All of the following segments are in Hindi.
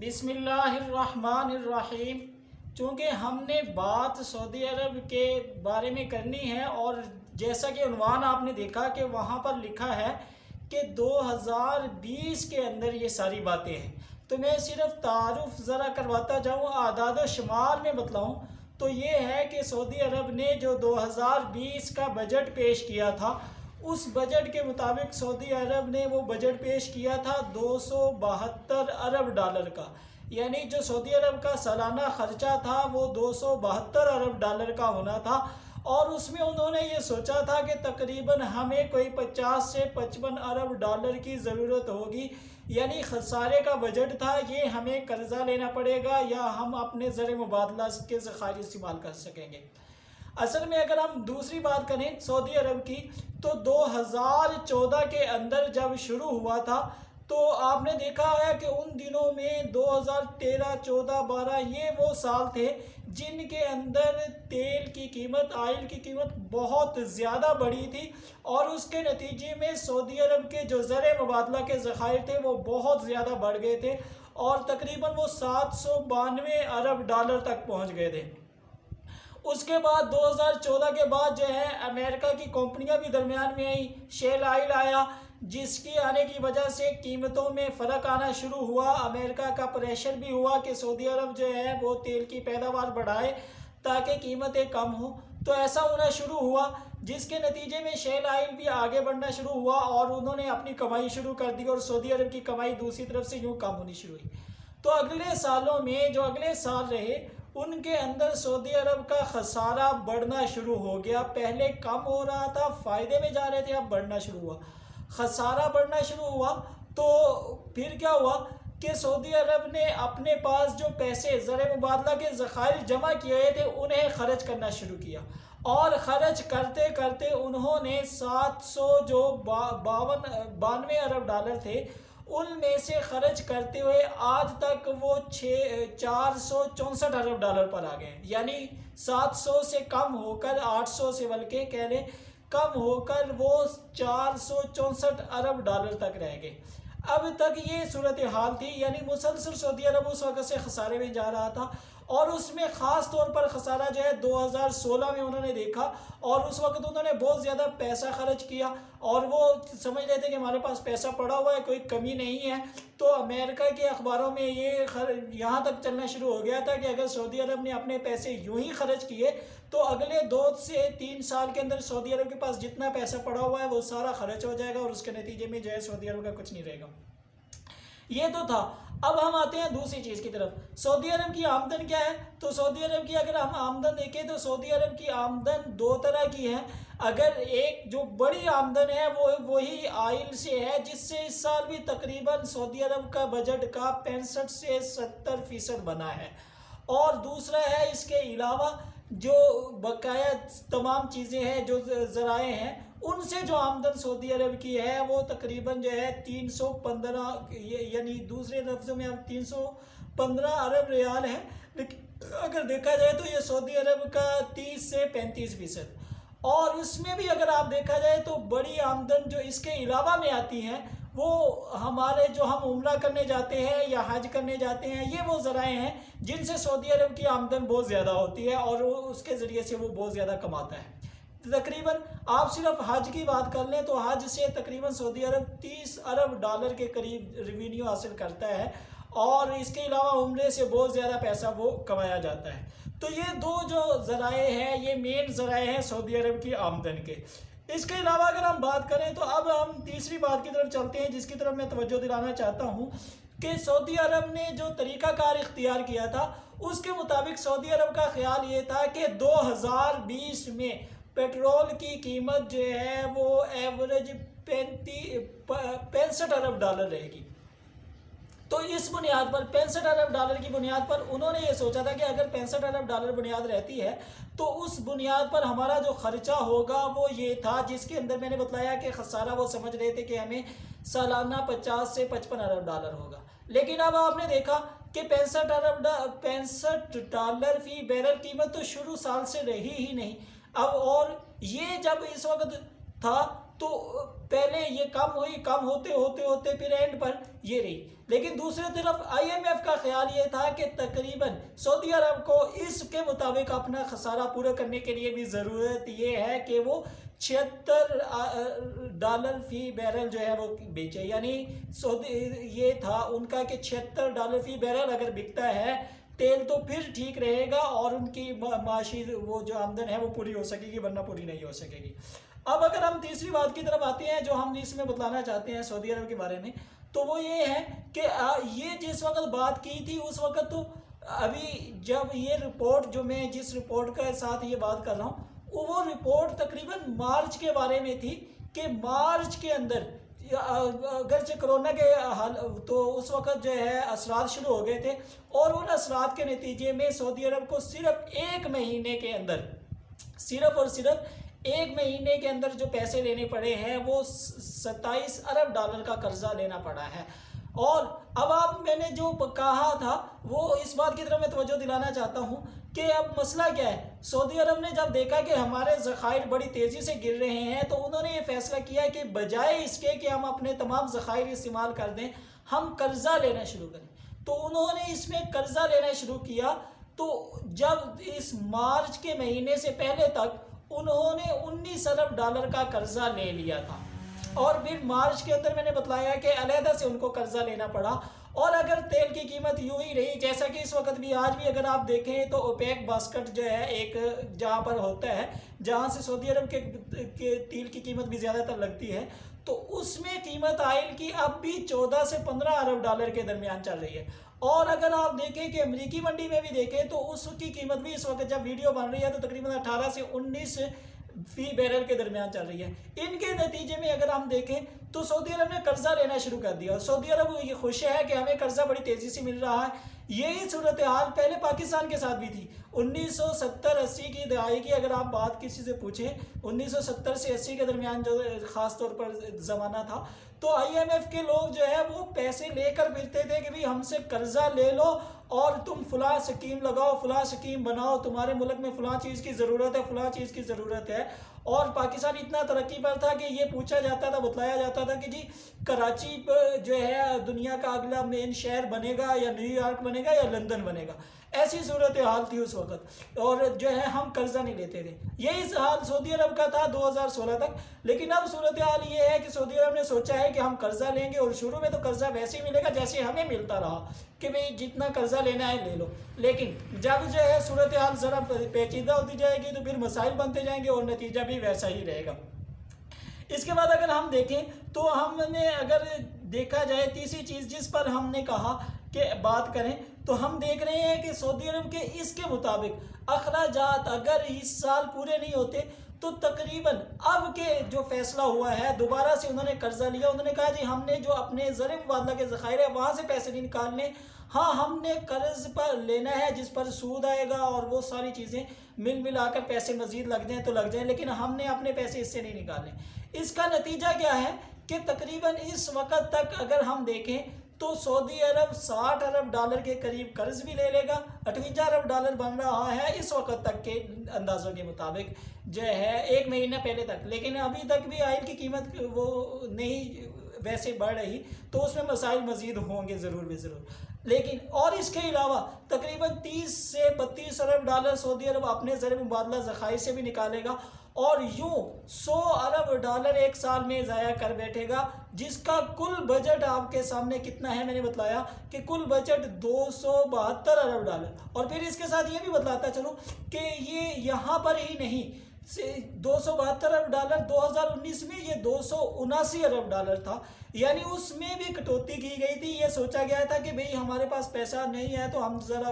बिस्मिल्लाहिर्रहमानिर्रहीम। चूँकि हमने बात सऊदी अरब के बारे में करनी है और जैसा कि उन्वान आपने देखा कि वहाँ पर लिखा है कि 2020 के अंदर ये सारी बातें हैं, तो मैं सिर्फ तारुफ ज़रा करवाता जाऊँ, आदाद व शुमार में बतलाऊँ तो ये है कि सऊदी अरब ने जो 2020 का बजट पेश किया था, उस बजट के मुताबिक सऊदी अरब ने वो बजट पेश किया था 272 अरब डॉलर का। यानी जो सऊदी अरब का सालाना खर्चा था वो 272 अरब डॉलर का होना था। और उसमें उन्होंने ये सोचा था कि तकरीबन हमें कोई 50 से 55 अरब डॉलर की ज़रूरत होगी। यानी खसारे का बजट था, ये हमें कर्ज़ा लेना पड़ेगा या हम अपने ज़र मुबादला के ज़खायर इस्तेमाल कर सकेंगे। असल में अगर हम दूसरी बात करें सऊदी अरब की, तो 2014 के अंदर जब शुरू हुआ था तो आपने देखा है कि उन दिनों में 2013, 14, 12 ये वो साल थे जिनके अंदर तेल की कीमत, आयल की कीमत बहुत ज़्यादा बढ़ी थी और उसके नतीजे में सऊदी अरब के जो ज़र मुबादला के ज़खायर थे वो बहुत ज़्यादा बढ़ गए थे और तकरीबन वो 792 अरब डॉलर तक पहुँच गए थे। उसके बाद 2014 के बाद जो है अमेरिका की कंपनियां भी दरमियान में आई, शेल ऑयल आया, जिसकी आने की वजह से कीमतों में फ़र्क आना शुरू हुआ। अमेरिका का प्रेशर भी हुआ कि सऊदी अरब जो है वो तेल की पैदावार बढ़ाए ताकि कीमतें कम हो, तो ऐसा होना शुरू हुआ जिसके नतीजे में शेल ऑयल भी आगे बढ़ना शुरू हुआ और उन्होंने अपनी कमाई शुरू कर दी और सऊदी अरब की कमाई दूसरी तरफ से यूँ कम होनी शुरू हुई। तो अगले सालों में जो अगले साल रहे उनके अंदर सऊदी अरब का खसारा बढ़ना शुरू हो गया। पहले कम हो रहा था, फ़ायदे में जा रहे थे, अब बढ़ना शुरू हुआ, खसारा बढ़ना शुरू हुआ। तो फिर क्या हुआ कि सऊदी अरब ने अपने पास जो पैसे ज़र मुबादला के ज़खायर जमा किए थे उन्हें ख़र्च करना शुरू किया और ख़र्च करते करते उन्होंने 792 अरब डॉलर थे, उनमें से खर्च करते हुए आज तक वो 464 अरब डॉलर पर आ गए। यानी 700 से कम होकर 800 से बल्कि कह लें कम होकर वो 464 अरब डॉलर तक रह गए। अब तक ये सूरत हाल थी, यानी मुसलसल सऊदी अरब उस वक्त से खसारे में जा रहा था और उसमें ख़ास तौर पर खसारा जो है 2016 में उन्होंने देखा और उस वक्त उन्होंने बहुत ज़्यादा पैसा खर्च किया और वो समझ रहे थे कि हमारे पास पैसा पड़ा हुआ है, कोई कमी नहीं है। तो अमेरिका के अखबारों में ये यहाँ तक चलना शुरू हो गया था कि अगर सऊदी अरब ने अपने पैसे यूं ही खर्च किए तो अगले 2 से 3 साल के अंदर सऊदी अरब के पास जितना पैसा पड़ा हुआ है वो सारा खर्च हो जाएगा और उसके नतीजे में जो है सऊदी अरब का कुछ नहीं रहेगा। ये तो था। अब हम आते हैं दूसरी चीज़ की तरफ। सऊदी अरब की आमदन क्या है? तो सऊदी अरब की अगर हम आमदन देखें तो सऊदी अरब की आमदन 2 तरह की है। अगर एक जो बड़ी आमदन है वो वही आयल से है, जिससे इस साल भी तकरीबन सऊदी अरब का बजट का 65 से 70% बना है। और दूसरा है इसके अलावा जो बकाया तमाम चीज़ें हैं, जो ज़राए हैं, उनसे जो आमदन सऊदी अरब की है वो तकरीबन जो है 315, यानी दूसरे लफ्ज़ों में अब 315 अरब रियाल है। लेकिन अगर देखा जाए तो ये सऊदी अरब का 30 से 35%। और उसमें भी अगर आप देखा जाए तो बड़ी आमदन जो इसके अलावा में आती है वो हमारे जो हम उम्रा करने जाते हैं या हज करने जाते हैं, ये वो ज़राए हैं जिनसे सऊदी अरब की आमदन बहुत ज़्यादा होती है और उसके ज़रिए से वो बहुत ज़्यादा कमाता है। तकरीबन आप सिर्फ हज की बात कर लें तो हज से तकरीबन सऊदी अरब 30 अरब डॉलर के करीब रेवेन्यू हासिल करता है और इसके अलावा उम्रे से बहुत ज़्यादा पैसा वो कमाया जाता है। तो ये दो जो ज़राए हैं ये मेन ज़राए हैं सऊदी अरब की आमदन के। इसके अलावा अगर हम बात करें तो अब हम तीसरी बात की तरफ चलते हैं जिसकी तरफ मैं तवज्जो दिलाना चाहता हूँ कि सऊदी अरब ने जो तरीक़ाकार इख्तियार किया था उसके मुताबिक सऊदी अरब का ख्याल ये था कि 2020 में पेट्रोल की कीमत जो है वो एवरेज 65 अरब डॉलर रहेगी। तो इस बुनियाद पर 65 अरब डॉलर की बुनियाद पर उन्होंने ये सोचा था कि अगर 65 अरब डॉलर बुनियाद रहती है तो उस बुनियाद पर हमारा जो खर्चा होगा वो ये था, जिसके अंदर मैंने बताया कि खसारा वो समझ रहे थे कि हमें सालाना 50 से 55 अरब डॉलर होगा। लेकिन अब आपने देखा कि 65 डॉलर फी बैरल कीमत तो शुरू साल से रही ही नहीं। अब और ये जब इस वक्त था तो पहले ये कम होते होते होते फिर एंड पर ये रही। लेकिन दूसरी तरफ IMF का ख्याल ये था कि तकरीबन सऊदी अरब को इसके मुताबिक अपना खसारा पूरा करने के लिए भी ज़रूरत ये है कि वो $76 फी बैरल जो है वो बेचे। यानी सऊदी ये था उनका कि $76 फी बैरल अगर बिकता है तेल तो फिर ठीक रहेगा और उनकी माशी वो जो आमदन है वो पूरी हो सकेगी, वरना पूरी नहीं हो सकेगी। अब अगर हम तीसरी बात की तरफ आते हैं जो हम इसमें बतलाना चाहते हैं सऊदी अरब के बारे में, तो वो ये है कि ये जिस वक्त बात की थी उस वक्त तो अभी जब ये रिपोर्ट जो मैं जिस रिपोर्ट के साथ ये बात कर रहा हूँ वो रिपोर्ट तकरीबन मार्च के बारे में थी कि मार्च के अंदर अगरचे कोरोना के हाल तो उस वक्त जो है असरात शुरू हो गए थे और उन असरात के नतीजे में सऊदी अरब को सिर्फ एक महीने के अंदर सिर्फ और सिर्फ एक महीने के अंदर जो पैसे लेने पड़े हैं वो $27 अरब का कर्जा लेना पड़ा है। और अब आप मैंने जो कहा था वो इस बात की तरफ मैं तवज्जो दिलाना चाहता हूँ कि अब मसला क्या है। सऊदी अरब ने जब देखा कि हमारे ज़खायर बड़ी तेज़ी से गिर रहे हैं तो उन्होंने ये फैसला किया कि बजाय इसके कि हम अपने तमाम ज़खायर इस्तेमाल कर दें, हम कर्ज़ा लेना शुरू करें। तो उन्होंने इसमें कर्ज़ा लेना शुरू किया। तो जब इस मार्च के महीने से पहले तक उन्होंने $19 अरब का कर्जा ले लिया था और फिर मार्च के अंदर मैंने बताया कि अलहदा से उनको कर्जा लेना पड़ा। और अगर तेल की कीमत यूं ही रही जैसा कि इस वक्त भी आज भी अगर आप देखें तो ओपेक बास्केट जो है एक जहां पर होता है जहां से सऊदी अरब के तेल की कीमत भी ज़्यादातर लगती है, तो उसमें कीमत आयल की अब भी 14 से 15 अरब डॉलर के दरमियान चल रही है। और अगर आप देखें कि अमेरिकी मंडी में भी देखें तो उसकी कीमत भी इस वक्त जब वीडियो बन रही है तो तकरीबन 18 से 19 फी बैरल के दरमियान चल रही है। इनके नतीजे में अगर हम देखें तो सऊदी अरब ने कर्जा लेना शुरू कर दिया और सऊदी अरब ये खुश है कि हमें कर्जा बड़ी तेज़ी से मिल रहा है। यही सूरत हाल पहले पाकिस्तान के साथ भी थी। 1970-80 की दहाई की अगर आप बात किसी से पूछें, 1970 से 80 के दरमियान जो ख़ास तौर पर ज़माना था, तो IMF के लोग जो है वो पैसे लेकर फिरते थे कि भाई हमसे कर्जा ले लो और तुम फलां स्कीम लगाओ, फलां स्कीम बनाओ, तुम्हारे मुल्क में फलां चीज़ की ज़रूरत है, फलां चीज़ की ज़रूरत है। और पाकिस्तान इतना तरक्की पर था कि ये पूछा जाता था, बतलाया जाता था कि जी कराची जो है दुनिया का अगला मेन शहर बनेगा या न्यूयॉर्क बनेगा या लंदन बनेगा। ऐसी सूरत हाल थी उस वक्त और जो है हम कर्जा नहीं लेते थे। यही हाल सऊदी अरब का था 2016 तक। लेकिन अब सूरत हाल ये है कि सऊदी अरब ने सोचा है कि हम कर्जा लेंगे और शुरू में तो कर्जा वैसे ही मिलेगा जैसे हमें मिलता रहा कि भाई जितना कर्जा लेना है ले लो। लेकिन जब जो है सूरत हाल ज़रा पेचीदा होती जाएगी तो फिर मसाइल बनते जाएंगे और नतीजा भी वैसा ही रहेगा। इसके बाद अगर हम देखें तो हमने अगर देखा जाए तीसरी चीज़ जिस पर हमने कहा कि बात करें तो हम देख रहे हैं कि सऊदी अरब के इसके मुताबिक अखराजात अगर इस साल पूरे नहीं होते तो तकरीबन अब के जो फैसला हुआ है दोबारा से उन्होंने कर्जा लिया। उन्होंने कहा जी हमने जो अपने ज़र मुबादला के ज़खायर है वहाँ से पैसे नहीं निकालने, हाँ हमने कर्ज पर लेना है जिस पर सूद आएगा और वो सारी चीज़ें मिलाकर पैसे मज़ीद लग जाएँ तो लग जाएँ, लेकिन हमने अपने पैसे इससे नहीं निकालने। इसका नतीजा क्या है कि तकरीबन इस वक्त तक अगर हम देखें तो सऊदी अरब $60 अरब के करीब कर्ज भी ले लेगा। $58 अरब बन रहा है इस वक्त तक के अंदाज़ों के मुताबिक जो है एक महीना पहले तक। लेकिन अभी तक भी ऑयल की कीमत वो नहीं वैसे बढ़ रही तो उसमें मसाइल मज़ीद होंगे ज़रूर भी ज़रूर। लेकिन और इसके अलावा तकरीबन 30 से 32 अरब डॉलर सऊदी अरब अपने ज़र मुबादला ज़खायर से भी निकालेगा और यूँ $100 अरब एक साल में ज़ाया कर बैठेगा, जिसका कुल बजट आपके सामने कितना है मैंने बताया कि कुल बजट $272 अरब। और फिर इसके साथ ये भी बतलाता चलूँ कि ये यहाँ पर ही नहीं, 272 अरब 2019 में ये $279 अरब था, यानी उसमें भी कटौती की गई थी। ये सोचा गया था कि भाई हमारे पास पैसा नहीं है तो हम ज़रा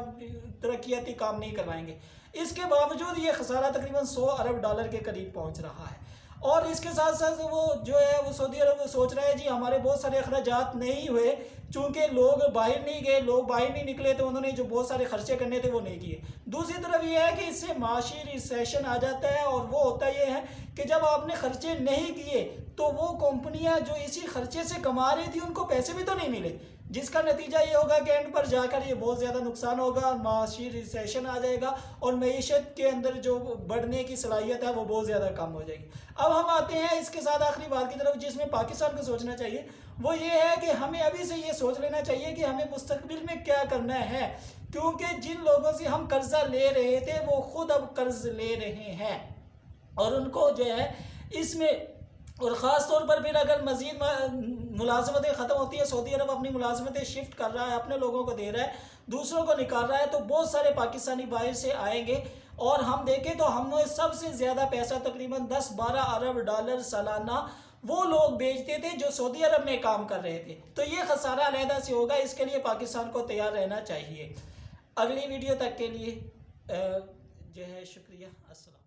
तरक्याती काम नहीं करवाएंगे। इसके बावजूद ये खसारा तकरीबन $100 अरब के करीब पहुंच रहा है। और इसके साथ साथ वो जो है वो सऊदी अरब सोच रहा है जी हमारे बहुत सारे अखराजात नहीं हुए, चूँकि लोग बाहर नहीं गए, लोग बाहर नहीं निकले तो उन्होंने जो बहुत सारे खर्चे करने थे वो नहीं किए। दूसरी तरफ ये है कि इससे माशी रिसेशन आ जाता है और वो होता ये है कि जब आपने खर्चे नहीं किए तो वो कंपनियां जो इसी खर्चे से कमा रही थी उनको पैसे भी तो नहीं मिले। जिसका नतीजा ये होगा कि एंड पर जाकर ये बहुत ज़्यादा नुकसान होगा, माशी रिसेशन आ जाएगा और मईशत के अंदर जो बढ़ने की सलाहियत है वो बहुत ज़्यादा कम हो जाएगी। अब हम आते हैं इसके साथ आखिरी बात की तरफ, जिसमें पाकिस्तान को सोचना चाहिए, वो ये है कि हमें अभी से ये सोच लेना चाहिए कि हमें मुस्तकबिल में क्या करना है, क्योंकि जिन लोगों से हम कर्जा ले रहे थे वो खुद अब कर्ज ले रहे हैं और उनको जो है इसमें, और ख़ास तौर पर फिर अगर मज़ीद मुलाजमतें ख़त्म होती है, सऊदी अरब अपनी मुलाजमतें शिफ्ट कर रहा है, अपने लोगों को दे रहा है, दूसरों को निकाल रहा है, तो बहुत सारे पाकिस्तानी बाहर से आएंगे और हम देखें तो हमने सबसे ज़्यादा पैसा तकरीबन 10-12 अरब डॉलर सालाना वो लोग बेचते थे जो सऊदी अरब में काम कर रहे थे। तो ये खसारा अलहदा से होगा, इसके लिए पाकिस्तान को तैयार रहना चाहिए। अगली वीडियो तक के लिए जो है शुक्रिया। अस्सलाम।